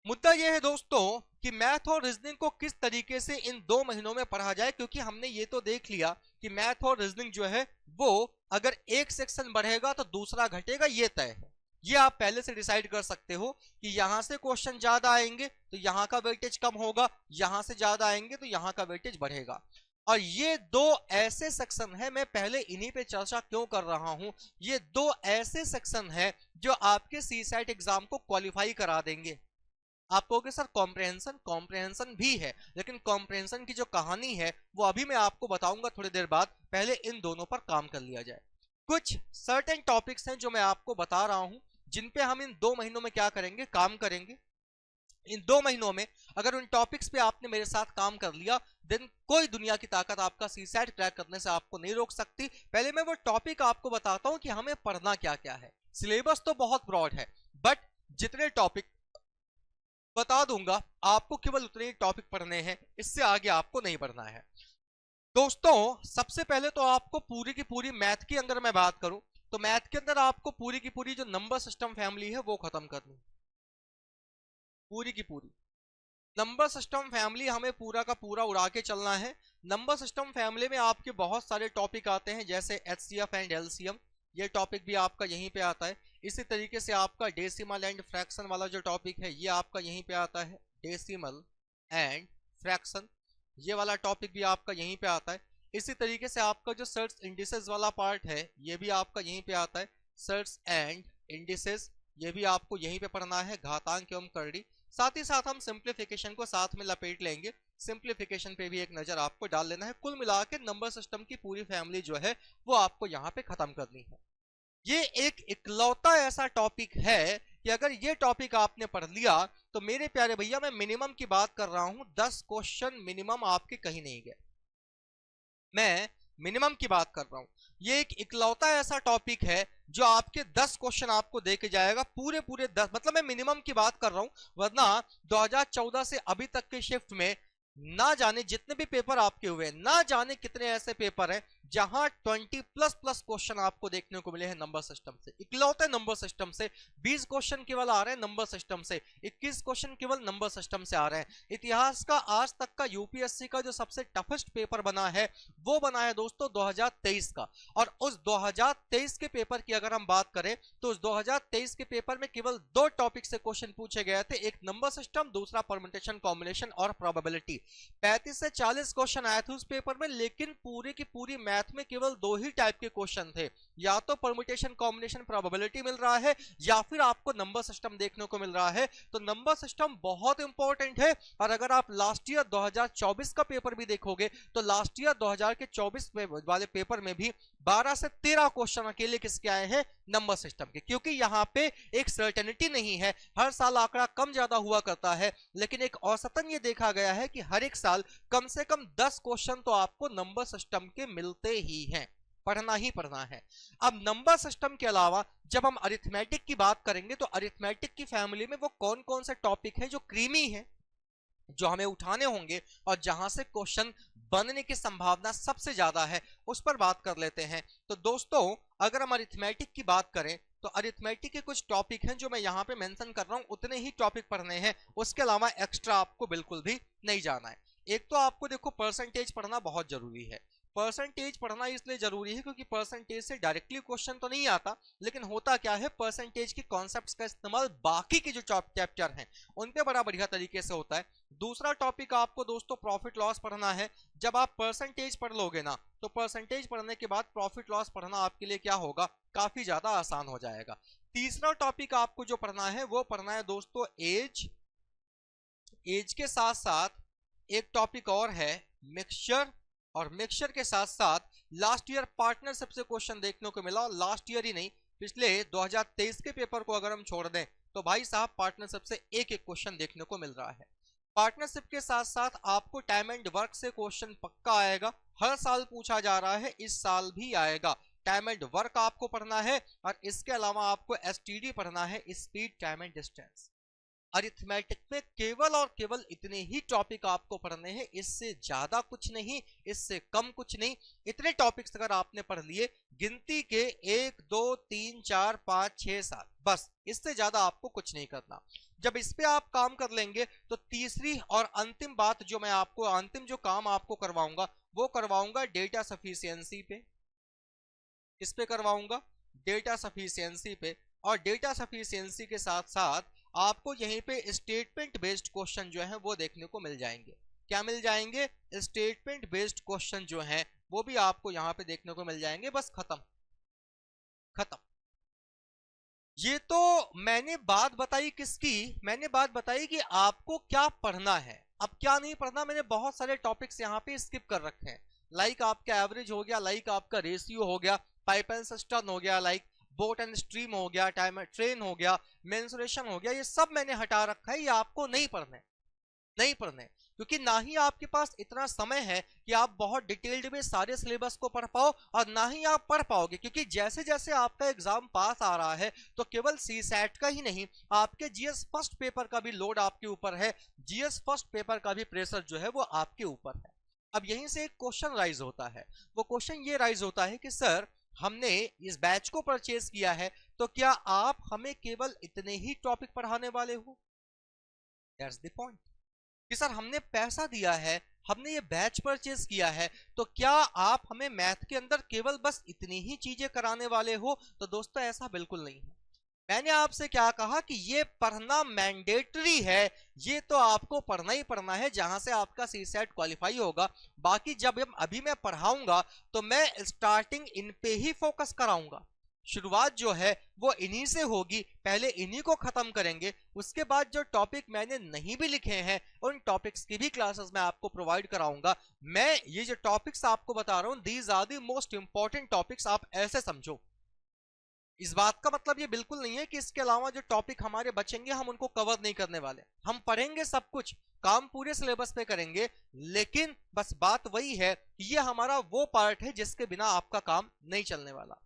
मुद्दा यह है दोस्तों कि मैथ और रीजनिंग को किस तरीके से इन 2 महीनों में पढ़ा जाए, क्योंकि हमने ये तो देख लिया कि मैथ और रीजनिंग जो है वो अगर एक सेक्शन बढ़ेगा तो दूसरा घटेगा, ये तय है। ये आप पहले से डिसाइड कर सकते हो कि यहां से क्वेश्चन ज्यादा आएंगे तो यहां का वेटेज कम होगा, यहां से ज्यादा आएंगे तो यहां का वेटेज बढ़ेगा। और ये दो ऐसे सेक्शन है, मैं पहले इन्हीं पे चर्चा क्यों कर रहा हूं, ये दो ऐसे सेक्शन है जो आपके सीसैट एग्जाम को क्वालिफाई करा देंगे। आप कहोगे सर कॉम्प्रहेंशन, कॉम्प्रहेंशन भी है, लेकिन कॉम्प्रहेंशन की जो कहानी है वो अभी मैं आपको बताऊंगा थोड़ी देर बाद। पहले इन दोनों पर काम कर लिया जाए। कुछ सर्टेन टॉपिक्स हैं जो मैं आपको बता रहा हूं, जिन पे हम इन 2 महीनों में क्या करेंगे, काम करेंगे। इन 2 महीनों में अगर उन टॉपिक्स पे आपने मेरे साथ काम कर लिया, देन कोई दुनिया की ताकत आपका सीसैट क्रैक करने से आपको नहीं रोक सकती। पहले मैं वो टॉपिक आपको बताता हूं कि हमें पढ़ना क्या क्या है। सिलेबस तो बहुत ब्रॉड है, बट जितने टॉपिक बता दूंगा आपको केवल उतने ही टॉपिक पढ़ने हैं, इससे आगे आपको नहीं पढ़ना है। दोस्तों सबसे पहले तो आपको पूरी की पूरी मैथ की अगर मैं बात करूं तो मैथ के अंदर आपको पूरी की पूरी जो नंबर सिस्टम फैमिली है वो खत्म करनी, पूरी की पूरी नंबर सिस्टम फैमिली हमें पूरा का पूरा उड़ा के चलना है। नंबर सिस्टम फैमिली में आपके बहुत सारे टॉपिक आते हैं, जैसे एचसीएफ एंड एलसीएम, ये टॉपिक भी आपका यहीं पे आता है। इसी तरीके से आपका डेसिमल एंड फ्रैक्शन वाला जो टॉपिक है ये आपका यहीं पे आता है, डेसिमल एंड फ्रैक्शन, ये वाला टॉपिक भी आपका यहीं पे आता है। इसी तरीके से आपका जो सर्च इंडिसेस वाला पार्ट है ये भी आपका यहीं पे आता है, सर्च एंड इंडिसेस, ये भी आपको यहीं पे पढ़ना है, घातांक एवं करड़ी। साथ ही साथ हम सिंप्लीफिकेशन को साथ में लपेट लेंगे, सिंप्लीफिकेशन पे भी एक नजर आपको डाल लेना है। कुल मिला के नंबर सिस्टम की पूरी फैमिली जो है वो आपको यहाँ पे खत्म करनी है। ये एक इकलौता ऐसा टॉपिक है कि अगर ये टॉपिक आपने पढ़ लिया तो मेरे प्यारे भैया, मैं मिनिमम की बात कर रहा हूं, 10 क्वेश्चन मिनिमम आपके कहीं नहीं गए, मैं मिनिमम की बात कर रहा हूं। ये एक इकलौता ऐसा टॉपिक है जो आपके 10 क्वेश्चन आपको दे के जाएगा, पूरे पूरे 10, मतलब मैं मिनिमम की बात कर रहा हूं, वरना 2014 से अभी तक के शिफ्ट में ना जाने जितने भी पेपर आपके हुए, ना जाने कितने ऐसे पेपर हैं जहां 20 प्लस प्लस क्वेश्चन आपको देखने को मिले हैं नंबर सिस्टम से, इकलौते नंबर सिस्टम से। 20 क्वेश्चन केवल आ रहे हैं नंबर सिस्टम से, 21 क्वेश्चन केवल नंबर सिस्टम से आ रहे हैं। इतिहास का आज तक का यूपीएससी का जो सबसे टफेस्ट पेपर बना है वो बना है दोस्तों 2023 का, और उस 2023 के पेपर की अगर हम बात करें तो उस 2023 के पेपर में केवल 2 टॉपिक से क्वेश्चन पूछे गए थे, एक नंबर सिस्टम, दूसरा परम्यूटेशन कॉम्बिनेशन और प्रोबेबिलिटी। 35 से 40 क्वेश्चन आए थे उस पेपर में, लेकिन पूरी की पूरी मैथ में केवल 2 ही टाइप के क्वेश्चन थे, या तो परम्यूटेशन कॉम्बिनेशन प्रोबेबिलिटी मिल रहा है या फिर आपको नंबर सिस्टम देखने को मिल रहा है। तो नंबर सिस्टम बहुत इंपॉर्टेंट है। और अगर आप लास्ट ईयर 2024 का पेपर भी देखोगे तो लास्ट ईयर 2024 वाले पेपर में भी 12 से 13 क्वेश्चन अकेले किसके आए हैं, नंबर सिस्टम के, क्योंकि यहां पे एक सर्टेनिटी नहीं है, हर साल आंकड़ा कम ज्यादा हुआ करता है, लेकिन एक औसतन ये देखा गया है कि हर एक साल कम से कम 10 क्वेश्चन तो आपको नंबर सिस्टम के मिलते ही हैं, पढ़ना ही पढ़ना है। अब नंबर सिस्टम के अलावा जब हम अरिथमेटिक की बात करेंगे तो अरिथमेटिक की फैमिली में वो कौन कौन से टॉपिक हैं जो क्रीमी है, जो हमें उठाने होंगे और जहां से क्वेश्चन बनने की संभावना सबसे ज्यादा है, उस पर बात कर लेते हैं। तो दोस्तों अगर हम अरिथमेटिक की बात करें तो अरिथमेटिक के कुछ टॉपिक हैं जो मैं यहां पे मेंशन कर रहा हूं, उतने ही टॉपिक पढ़ने हैं, उसके अलावा एक्स्ट्रा आपको बिल्कुल भी नहीं जाना है। एक तो आपको देखो परसेंटेज पढ़ना बहुत जरूरी है। परसेंटेज पढ़ना इसलिए जरूरी है क्योंकि परसेंटेज से डायरेक्टली क्वेश्चन तो नहीं आता, लेकिन होता क्या है, परसेंटेज के कॉन्सेप्ट्स का इस्तेमाल बाकी के जो चैप्टर हैं उन पे बड़ा बढ़िया तरीके से होता है। दूसरा टॉपिक आपको दोस्तों प्रॉफिट लॉस पढ़ना है। जब आप परसेंटेज पढ़ लोगे ना तो परसेंटेज पढ़ने के बाद प्रॉफिट लॉस पढ़ना आपके लिए क्या होगा, काफी ज्यादा आसान हो जाएगा। तीसरा टॉपिक आपको जो पढ़ना है वो पढ़ना है दोस्तों एज। एज के साथ साथ एक टॉपिक और है मिक्सचर, और मिक्सचर के साथ साथ लास्ट ईयर पार्टनरशिप से क्वेश्चन देखने को मिला, और लास्ट ईयर ही नहीं पिछले 2023 के पेपर को अगर हम छोड़ दें तो भाई साहब पार्टनरशिप से एक एक क्वेश्चन देखने को मिल रहा है। पार्टनरशिप के साथ साथ आपको टाइम एंड वर्क से क्वेश्चन पक्का आएगा, हर साल पूछा जा रहा है, इस साल भी आएगा। टाइम एंड वर्क आपको पढ़ना है, और इसके अलावा आपको एसटीडी पढ़ना है, speed time and distance. Arithmetic में केवल और केवल इतने ही टॉपिक आपको पढ़ने हैं, इससे ज्यादा कुछ नहीं, इससे कम कुछ नहीं। इतने टॉपिक्स अगर आपने पढ़ लिए, गिनती के 1 2 3 4 5 6 7, बस इससे ज्यादा आपको कुछ नहीं करना। जब इस पे आप काम कर लेंगे तो तीसरी और अंतिम बात जो मैं आपको, अंतिम जो काम आपको करवाऊंगा वो करवाऊंगा डेटा सफिशिएंसी पे। इस पे करवाऊंगा डेटा सफिशिएंसी पे, और डेटा सफिशिएंसी के साथ साथ आपको यहीं पे स्टेटमेंट बेस्ड क्वेश्चन जो है वो देखने को मिल जाएंगे। क्या मिल जाएंगे? स्टेटमेंट बेस्ड क्वेश्चन जो है वो भी आपको यहाँ पे देखने को मिल जाएंगे। बस खत्म खत्म। ये तो मैंने बात बताई किसकी? मैंने बात बताई कि आपको क्या पढ़ना है, अब क्या नहीं पढ़ना। मैंने बहुत सारे टॉपिक्स यहाँ पे स्किप कर रखे हैं, लाइक आपका एवरेज हो गया, लाइक आपका रेशियो हो गया, पाइप एंड सिस्टम हो गया, लाइक बोट एंड स्ट्रीम हो गया, टाइम ट्रेन हो गया, मेंसुरेशन हो गया, ये सब मैंने हटा रखा है। ये आपको नहीं पढ़ने, नहीं पढ़ने, क्योंकि ना ही आपके पास इतना समय है कि आप बहुत डिटेल्ड में सारे सिलेबस को पढ़ पाओ, और ना ही आप पढ़ पाओगे, क्योंकि जैसे जैसे आपका एग्जाम पास आ रहा है तो केवल सी सैट का ही नहीं, आपके जीएस फर्स्ट पेपर का भी लोड आपके ऊपर है, जीएस फर्स्ट पेपर का भी प्रेशर जो है वो आपके ऊपर है। अब यहीं से एक क्वेश्चन राइज होता है, वो क्वेश्चन ये राइज होता है कि सर हमने इस बैच को परचेज किया है, तो क्या आप हमें केवल इतने ही टॉपिक पढ़ाने वाले हो? दैट्स द पॉइंट कि सर हमने पैसा दिया है, हमने ये बैच परचेज किया है, तो क्या आप हमें मैथ के अंदर केवल बस इतनी ही चीजें कराने वाले हो? तो दोस्तों ऐसा बिल्कुल नहीं है। मैंने आपसे क्या कहा कि ये पढ़ना मैंडेटरी है, ये तो आपको पढ़ना ही पढ़ना है जहां से आपका सी सेट क्वालिफाई होगा। बाकी जब अभी मैं पढ़ाऊंगा तो मैं स्टार्टिंग इन पे ही फोकस कराऊंगा, शुरुआत जो है वो इन्हीं से होगी, पहले इन्हीं को खत्म करेंगे, उसके बाद जो टॉपिक मैंने नहीं भी लिखे हैं उन टॉपिक्स की भी क्लासेस मैं आपको प्रोवाइड कराऊंगा। मैं ये जो टॉपिक्स आपको बता रहा हूं, these are the most important topics, आप ऐसे समझो। इस बात का मतलब ये बिल्कुल नहीं है कि इसके अलावा जो टॉपिक हमारे बचेंगे हम उनको कवर नहीं करने वाले, हम पढ़ेंगे सब कुछ, काम पूरे सिलेबस पे करेंगे, लेकिन बस बात वही है कि ये हमारा वो पार्ट है जिसके बिना आपका काम नहीं चलने वाला।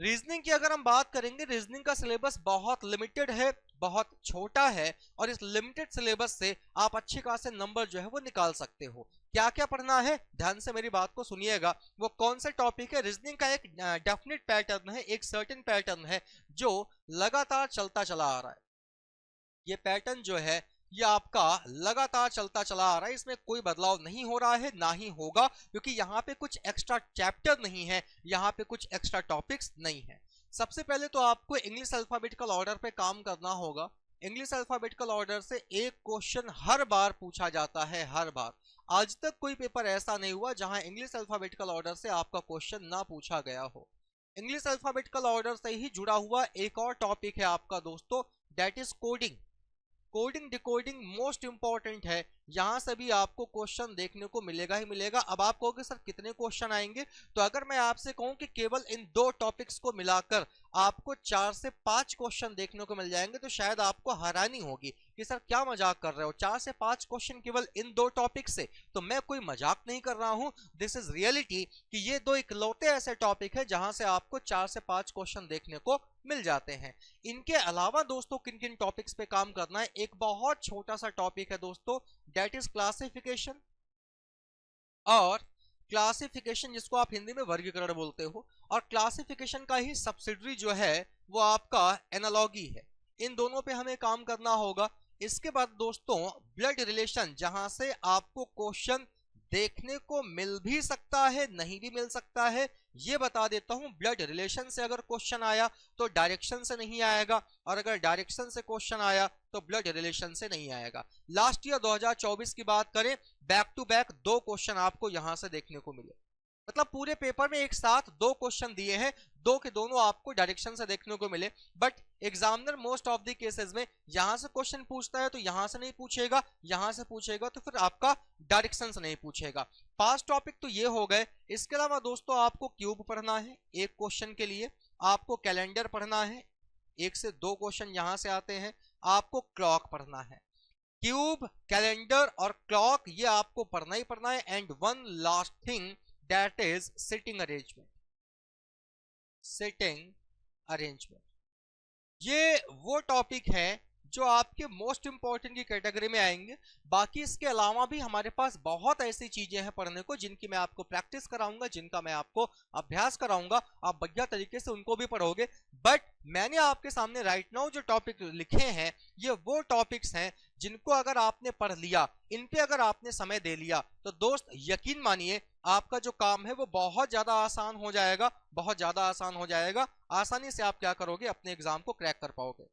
रीजनिंग की अगर हम बात करेंगे, रीजनिंग का सिलेबस बहुत लिमिटेड है, बहुत छोटा है, और इस लिमिटेड सिलेबस से आप अच्छे खासे नंबर जो है वो निकाल सकते हो। क्या क्या पढ़ना है, ध्यान से मेरी बात को सुनिएगा। वो कौन से टॉपिक है? रीजनिंग का एक डेफिनेट पैटर्न है, एक सर्टेन पैटर्न है जो लगातार चलता चला आ रहा है। ये पैटर्न जो है ये आपका लगातार चलता चला आ रहा है, इसमें कोई बदलाव नहीं हो रहा है, ना ही होगा, क्योंकि यहाँ पे कुछ एक्स्ट्रा चैप्टर नहीं है, यहाँ पे कुछ एक्स्ट्रा टॉपिक्स नहीं है। सबसे पहले तो आपको इंग्लिश अल्फाबेटिकल ऑर्डर पे काम करना होगा। इंग्लिश अल्फाबेटिकल ऑर्डर से एक क्वेश्चन हर बार पूछा जाता है, हर बार। आज तक कोई पेपर ऐसा नहीं हुआ जहां इंग्लिश अल्फाबेटिकल ऑर्डर से आपका क्वेश्चन ना पूछा गया हो। इंग्लिश अल्फाबेटिकल ऑर्डर से ही जुड़ा हुआ एक और टॉपिक है आपका दोस्तों, that is coding. Coding decoding most important है, यहां से भी आपको क्वेश्चन देखने को मिलेगा ही मिलेगा। अब आप कहोगे सर कितने क्वेश्चन आएंगे, तो अगर मैं आपसे कहूं कि केवल इन दो टॉपिक्स को मिलाकर आपको 4 से 5 क्वेश्चन देखने को मिल जाएंगे, तो शायद आपको हैरानी होगी कि सर क्या मजाक कर रहे हो, 4 से 5 क्वेश्चन केवल इन दो टॉपिक से? तो मैं कोई मजाक नहीं कर रहा हूं, दिस इज रियलिटी, कि ये दो इकलौते ऐसे टॉपिक है जहां से आपको 4 से 5 क्वेश्चन देखने को मिल जाते हैं। इनके अलावा दोस्तों किन किन टॉपिक्स पे काम करना है, एक बहुत छोटा सा टॉपिक है दोस्तों, दैट इज क्लासिफिकेशन। और क्लासिफिकेशन जिसको आप हिंदी में वर्गीकरण बोलते हो, और क्लासिफिकेशन का ही सब्सिडरी जो है वो आपका एनालॉजी है। इन दोनों पे हमें काम करना होगा। इसके बाद दोस्तों ब्लड रिलेशन, जहां से आपको क्वेश्चन देखने को मिल भी सकता है, नहीं भी मिल सकता है। ये बता देता हूं, ब्लड रिलेशन से अगर क्वेश्चन आया तो डायरेक्शन से नहीं आएगा, और अगर डायरेक्शन से क्वेश्चन आया तो ब्लड रिलेशन से नहीं आएगा। लास्ट ईयर 2024 की बात करें, बैक टू बैक 2 क्वेश्चन आपको यहां से देखने को मिले, मतलब पूरे पेपर में एक साथ 2 क्वेश्चन दिए हैं, 2 के दोनों आपको डायरेक्शन से देखने को मिले। But examiner most of the cases में यहां से क्वेश्चन पूछता है तो यहां से नहीं पूछेगा, यहां से पूछेगा तो फिर आपका डायरेक्शन से नहीं पूछेगा। 5 टॉपिक तो ये हो गए। इसके अलावा दोस्तों आपको क्यूब पढ़ना है एक क्वेश्चन के लिए, आपको कैलेंडर पढ़ना है, 1 से 2 क्वेश्चन यहां से आते हैं, आपको क्लॉक पढ़ना है। क्यूब, कैलेंडर और क्लॉक ये आपको पढ़ना ही पढ़ना है। And one last thing, that is sitting arrangement. Sitting arrangement ये वो टॉपिक है जो आपके मोस्ट इंपॉर्टेंट की कैटेगरी में आएंगे। बाकी इसके अलावा भी हमारे पास बहुत ऐसी चीजें हैं पढ़ने को, जिनकी मैं आपको प्रैक्टिस कराऊंगा, जिनका मैं आपको अभ्यास कराऊंगा, आप बढ़िया तरीके से उनको भी पढ़ोगे। बट मैंने आपके सामने राइट नाउ जो टॉपिक लिखे हैं, ये वो टॉपिक्स हैं जिनको अगर आपने पढ़ लिया, इन पे अगर आपने समय दे लिया, तो दोस्त यकीन मानिए आपका जो काम है वो बहुत ज्यादा आसान हो जाएगा, बहुत ज्यादा आसान हो जाएगा। आसानी से आप क्या करोगे, अपने एग्जाम को क्रैक कर पाओगे।